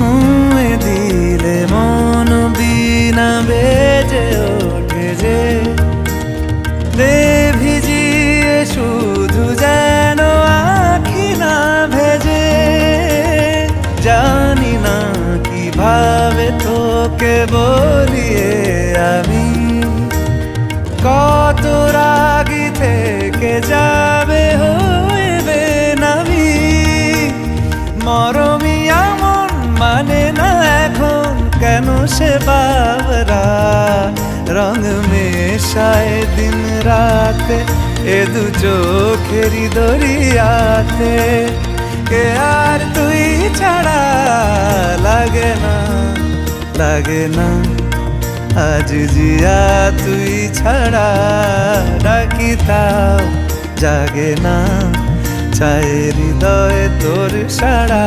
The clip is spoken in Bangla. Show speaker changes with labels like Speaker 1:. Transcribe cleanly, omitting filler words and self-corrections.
Speaker 1: ছুঁয়ে দিলে মন বিনা বেজে ওঠে যে দে ভিজিয়ে শুধু যেন আখি না ভেজে। জানি না কিভাবে তোকে বলিয়ে আমি কত রাগি থেকে যাবে হইবে নামি। মরমি এমন মানে না এখন কেন সে বাবরা রং মেশায় দিন রাতে এ দু চোখেরি দরিয়াতে। কে আর তুই ছাড়া লাগে না লাগে না আজ জিয়া তুই ছাড়া ডাকি তাও জাগে না চায় হৃদয় তোর সাড়া।